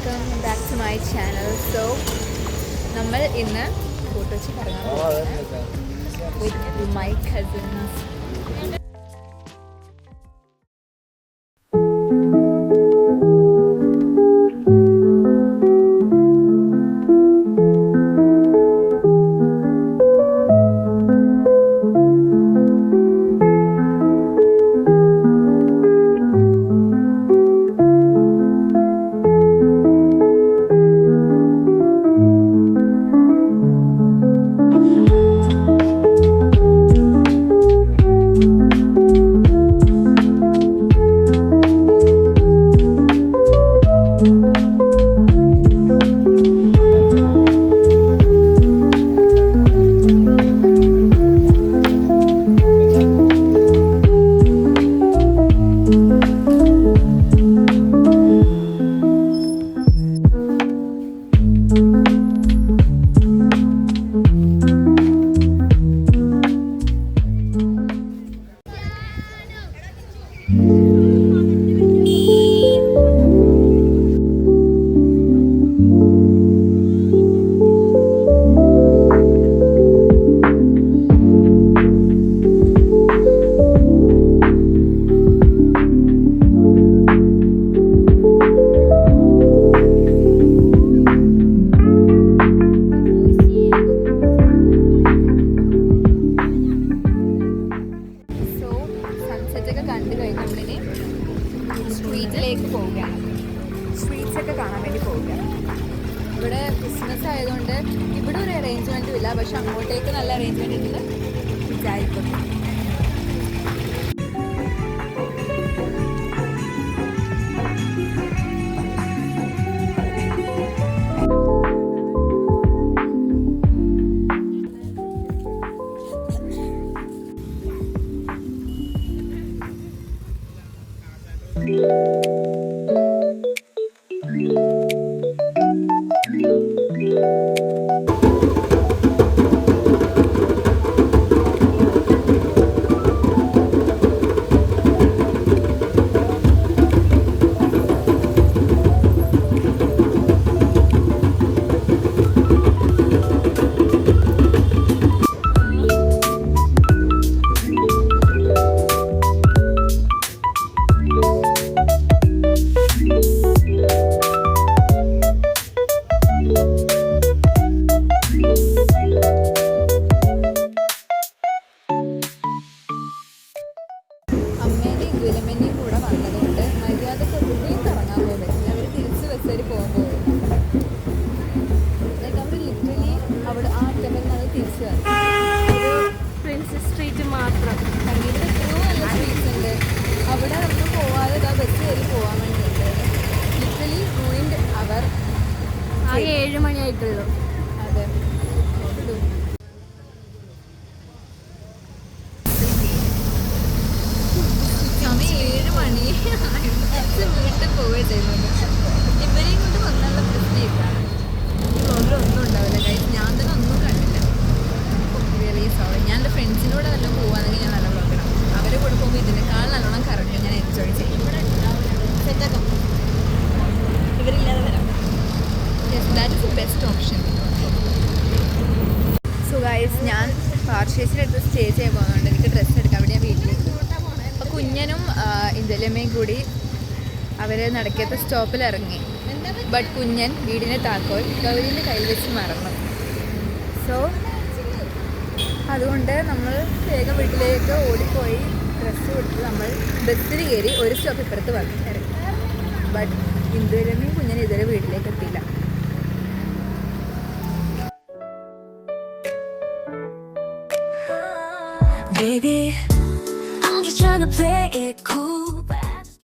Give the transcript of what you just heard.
Welcome back to my channel. So നമ്മൾ ഇന്ന് ഫോട്ടോച്ച് കറങ്ങാൻ പോകുന്നത് വിത്ത് മൈ കസിൻസ്. സ്ട്രീറ്റിലേക്ക് പോവുകയാണ്. സ്ട്രീറ്റ്സൊക്കെ കാണാൻ വേണ്ടി പോവുകയാണ്. ഇവിടെ ക്രിസ്മസ് ആയതുകൊണ്ട് ഇവിടെ ഒരു അറേഞ്ച്മെൻറ്റും ഇല്ല, പക്ഷെ അങ്ങോട്ടേക്ക് നല്ല അറേഞ്ച്മെൻറ്റ് ഉണ്ടെന്ന് വിചാരിക്കുന്നു. സ്ട്രീറ്റ് മാത്രം അവിടെ നമുക്ക് പോവാതെ ബസ് കയറി പോകാൻ വേണ്ടിയിട്ട് ലിറ്ററലി റൂയിൻഡ് അവർ. ആ 7 മണിയായിട്ടുള്ളൂ. അതെ, സമയം 7 മണി. വീട്ടിൽ പോവുകയും ഇവരെയും കൊണ്ട് വന്നുള്ള പ്രശ്നമില്ലാണ്. ഈ വ്ളോഗിലൊന്നും ഉണ്ടാവില്ല ഗൈസ്. ഞാൻ തന്നെ ഒന്നും കണ്ടില്ല. Really sorry. ഞാൻ എൻ്റെ ഫ്രണ്ട്സിനോട് വല്ലതും പോവാണെങ്കിൽ ഞാൻ നല്ല വ്ളോഗ് ഇടാം. അവരെ കൂടെ പോകുമ്പോൾ ഇതിനേക്കാൾ നല്ലോണം കറങ്ങി ഞാൻ എൻജോയ് ചെയ്യും. സെറ്റാക്കാം, ഇവരില്ലാതെ വരാം. Yes, that is the best option. So guys, ഞാൻ പാർഷ്യസിൻ്റെ അടുത്ത് സ്റ്റേ ചെയ്യാൻ പോകുന്നുണ്ട്. എനിക്ക് ഡ്രസ്സ് എടുക്കാൻ വേണ്ടി ഞാൻ വീട്ടിലേക്ക്. അപ്പോൾ കുഞ്ഞനും ഇന്ത്യയിലമ്മയും കൂടി അവർ നടക്കാത്ത സ്റ്റോപ്പിൽ ഇറങ്ങി. ബട്ട് കുഞ്ഞൻ വീടിൻ്റെ താക്കോൽ ഗൗരീൻ്റെ കയ്യിൽ വെച്ച് മറന്നു. സോ അതുകൊണ്ട് നമ്മൾ വേഗം വീട്ടിലേക്ക് ഓടിപ്പോയി ഡ്രസ്സ് കൊടുത്ത് നമ്മൾ ബസ്സിൽ കയറി ഒരു സ്റ്റോപ്പ് ഇപ്പുറത്ത് വന്ന് ഇറങ്ങി. ബട്ട് ഇന്ദുരമ്മയും കുഞ്ഞൻ ഇതുവരെ വീട്ടിലേക്ക് എത്തിയില്ല. Baby, I'm just trying to play it